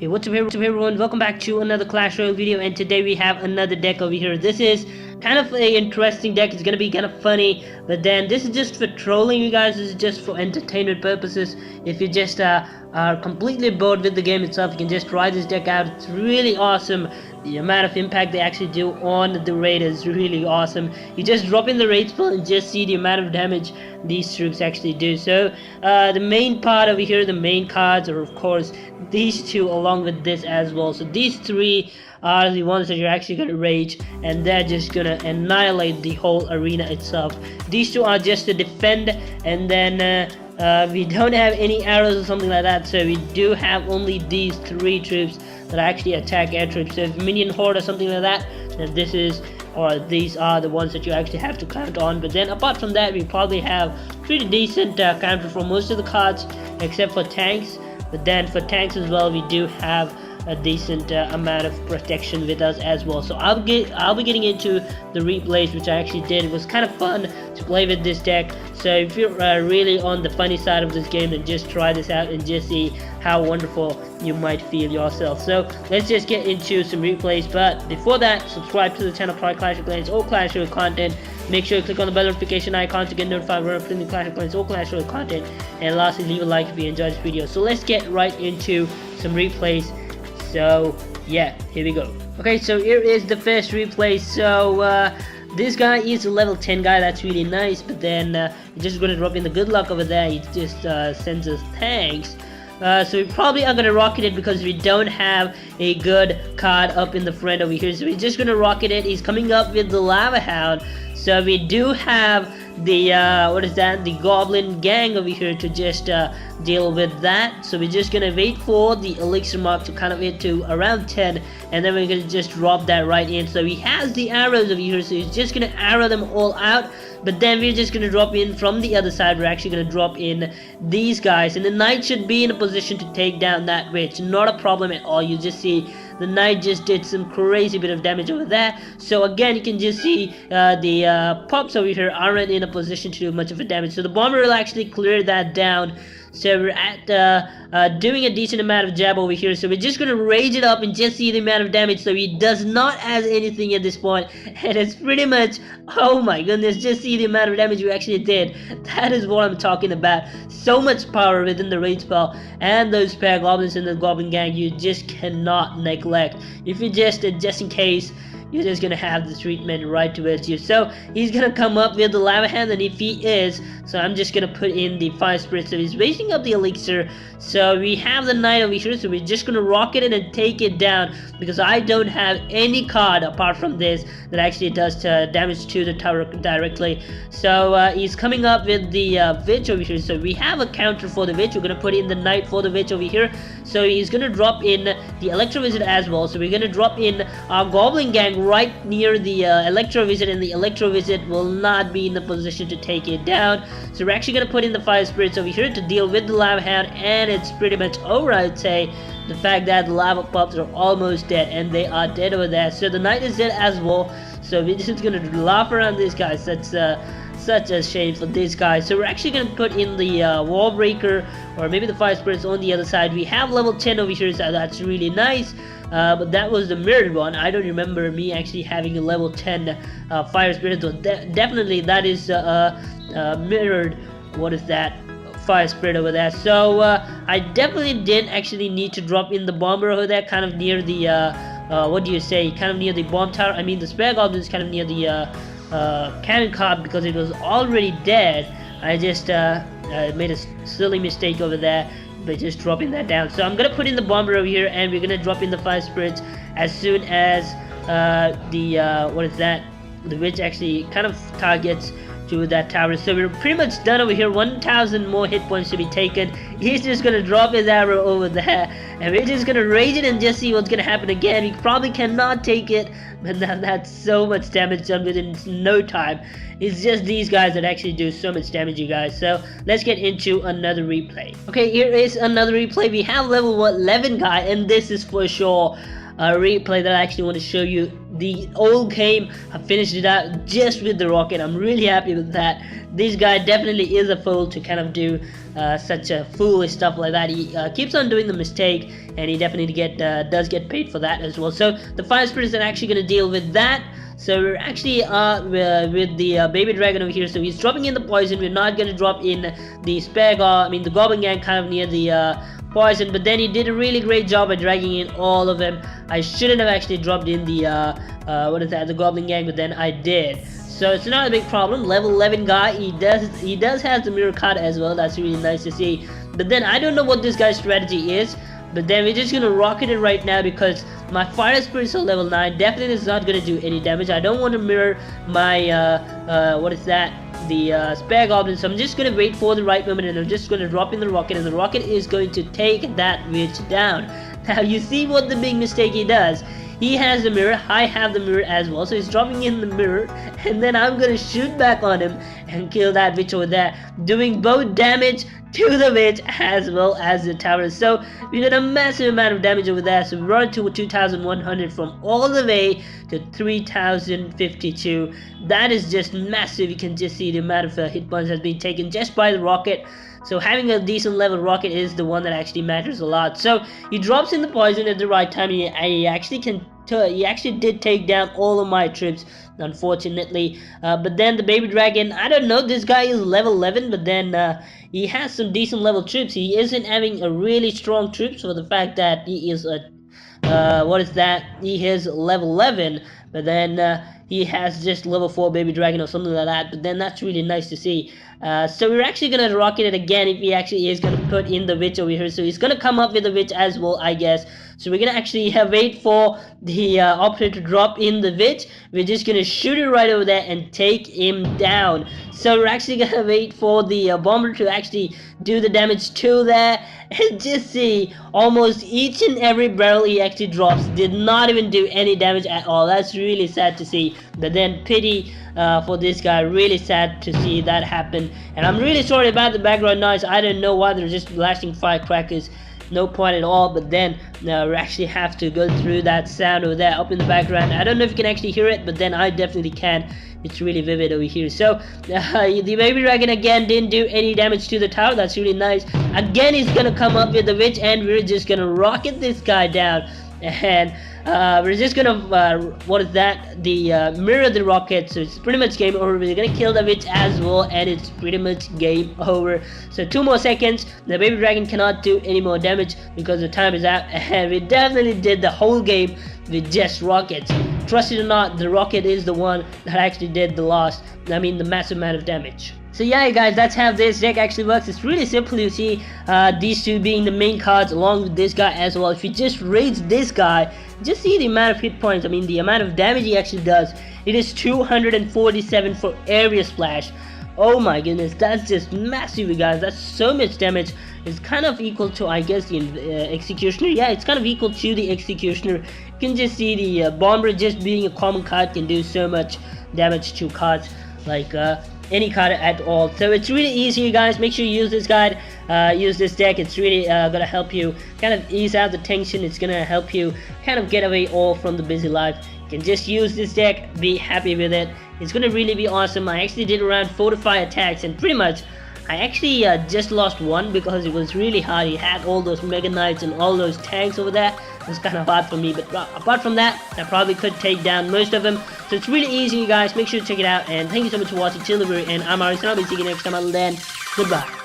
Hey, what's up everyone, welcome back to another Clash Royale video, and today we have another deck over here. This is kind of an interesting deck. It's gonna be kind of funny, but then this is just for trolling you guys. This is just for entertainment purposes. If you just are completely bored with the game itself, you can just try this deck out. It's really awesome. The amount of impact they actually do on the raid is really awesome. You just drop in the raid spell and just see the amount of damage these troops actually do. So the main part over here, the main cards are of course these two along with this as well. So these three are the ones that you're actually going to rage, and they're just going to annihilate the whole arena itself. These two are just to defend, and then we don't have any arrows or something like that, so we do have only these three troops that actually attack air troops. So if minion horde or something like that, then this is, or these are the ones that you actually have to count on. But then apart from that, we probably have pretty decent counter for most of the cards except for tanks. But then for tanks as well, we do have a decent amount of protection with us as well. So I'll be getting into the replays, which I actually did. It was kind of fun to play with this deck. So if you're really on the funny side of this game, then just try this out and just see how wonderful you might feel yourself. So let's just get into some replays, but before that, subscribe to the channel for Clash of Clans or Clash Royale content. Make sure you click on the bell notification icon to get notified when I'm putting Clash of Clans or Clash Royale content, and lastly, leave a like if you enjoyed this video. So let's get right into some replays. So yeah, here we go. Okay, so here is the first replay. So this guy is a level 10 guy. That's really nice, but then he's just gonna drop in the good luck over there. He just sends us tanks. So we probably are gonna rocket it because we don't have a good card up in the front over here. So we're just gonna rocket it. He's coming up with the Lava Hound. So we do have the what is that? The Goblin gang over here to just deal with that. So we're just gonna wait for the elixir mark to kind of get to around 10, and then we're gonna just drop that right in. So he has the arrows over here, so he's just gonna arrow them all out. But then we're just gonna drop in from the other side. We're actually gonna drop in these guys, and the knight should be in a position to take down that witch. Not a problem at all. You just see the knight just did some crazy bit of damage over there. So again, you can just see the pups over here aren't in a position to do much of a damage. So the bomber will actually clear that down. So we're at doing a decent amount of jab over here. So we're just gonna rage it up and just see the amount of damage. So he does not have anything at this point, and it's pretty much, oh my goodness, just see the amount of damage we actually did. That is what I'm talking about. So much power within the raid spell, and those pair goblins in the goblin gang you just cannot neglect. If you just in case, you're just gonna have the treatment right towards you. So he's gonna come up with the Lava Hand, and if he is, so I'm just gonna put in the Fire Spirit. So he's wasting up the elixir. So we have the knight over here, so we're just gonna rocket it and take it down, because I don't have any card apart from this that actually does damage to the tower directly. So he's coming up with the witch over here. So we have a counter for the witch. We're gonna put in the knight for the witch over here. So he's gonna drop in the Electro Wizard as well. So we're gonna drop in our Goblin gang right near the Electro Wizard, and the Electro Wizard will not be in the position to take it down. So we're actually gonna put in the Fire Spirits over here to deal with the Lava Hound, and it's pretty much over, I would say. The fact that the lava pups are almost dead, and they are dead over there. So the knight is dead as well. So we're just gonna laugh around these guys. That's such a shame for these guys. So we're actually gonna put in the wall breaker, or maybe the Fire Spirits on the other side. We have level 10 over here, so that's really nice. But that was the mirrored one. I don't remember me actually having a level 10 Fire Spirit. So definitely that is mirrored. What is that? Fire Spirit over there. So I definitely didn't actually need to drop in the bomber over there, kind of near the what do you say, kind of near the bomb tower. I mean the spare goblin is kind of near the cannon cart, because it was already dead. I just made a silly mistake over there by just dropping that down. So I'm gonna put in the bomber over here, and we're gonna drop in the Fire Spirits as soon as the what is that, the witch actually kind of targets to that tower. So we're pretty much done over here. 1,000 more hit points to be taken. He's just gonna drop his arrow over there, and we're just gonna rage it and just see what's gonna happen again. He probably cannot take it, but that's so much damage done within no time. It's just these guys that actually do so much damage, you guys. So let's get into another replay. Okay, here is another replay. We have level 11 guy, and this is for sure replay that I actually want to show you. The old game, I finished it out just with the rocket. I'm really happy with that. This guy definitely is a fool to kind of do such a foolish stuff like that. He keeps on doing the mistake, and he definitely does get paid for that as well. So the fire spirits are actually going to deal with that. So we're actually with the baby dragon over here. So he's dropping in the poison. We're not going to drop in the the goblin gang kind of near the poison, but then he did a really great job at dragging in all of them. I shouldn't have actually dropped in the the goblin gang, but then I did. So it's not a big problem. Level 11 guy, he does have the mirror card as well. That's really nice to see. But then I don't know what this guy's strategy is. But then we're just gonna rocket it right now because my fire spirits are level 9. Definitely is not gonna do any damage. I don't want to mirror my the spare goblin. So I'm just gonna wait for the right moment, and I'm just gonna drop in the rocket, and the rocket is going to take that witch down. Now you see what the big mistake he does. He has the mirror, I have the mirror as well, so he's dropping in the mirror, and then I'm gonna shoot back on him and kill that witch over there, doing both damage to the witch as well as the tower. So we did a massive amount of damage over there. So we brought it to 2,100 from all the way to 3,052. That is just massive. You can just see the amount of hit points has been taken just by the rocket. So having a decent level rocket is the one that actually matters a lot. So he drops in the poison at the right time. He actually did take down all of my troops, unfortunately. But then the baby dragon, I don't know, this guy is level 11, but then he has some decent level troops. He isn't having a really strong troops for the fact that he is a he is level 11, but then he has just level 4 baby dragon or something like that. But then that's really nice to see. So we're actually gonna rocket it again if he actually is gonna put in the witch over here. So he's gonna come up with the witch as well, I guess. So we're gonna actually wait for the operator to drop in the witch. We're just gonna shoot it right over there and take him down. So we're actually gonna wait for the bomber to actually do the damage to there, and just see almost each and every barrel he actually drops did not even do any damage at all. That's really sad to see. But then pity for this guy, really sad to see that happen. And I'm really sorry about the background noise. I don't know why they're just blasting firecrackers. No point at all. But then we actually have to go through that sound over there up in the background. I don't know if you can actually hear it, but then I definitely can. It's really vivid over here. So the baby dragon again didn't do any damage to the tower. That's really nice. Again, he's gonna come up with the witch, and we're just gonna rocket this guy down. And we're just gonna mirror the rocket. So it's pretty much game over. We're gonna kill the witch as well, and it's pretty much game over. So 2 more seconds. The baby dragon cannot do any more damage because the time is out, and we definitely did the whole game with just rockets. Trust it or not, the rocket is the one that actually did the massive amount of damage. So yeah, guys, that's how this deck actually works. It's really simple. You see these two being the main cards along with this guy as well. If you just raise this guy, just see the amount of hit points. The amount of damage he actually does. It is 247 for area splash. Oh my goodness, that's just massive, you guys. That's so much damage. It's kind of equal to, I guess, the executioner. Yeah, it's kind of equal to the executioner. You can just see the bomber, just being a common card, can do so much damage to cards like any card at all. So it's really easy, you guys. Make sure you use this guide, use this deck. It's really gonna help you kind of ease out the tension. It's gonna help you kind of get away all from the busy life. You can just use this deck, be happy with it. It's gonna really be awesome. I actually did around 4 to 5 attacks, and pretty much I actually just lost one because it was really hard. He had all those Mega Knights and all those tanks over there. It was kind of hard for me, but apart from that, I probably could take down most of them. So it's really easy, you guys. Make sure to check it out, and thank you so much for watching till the very end. I'm Ayrus, and I'll be seeing you next time. Until then, goodbye.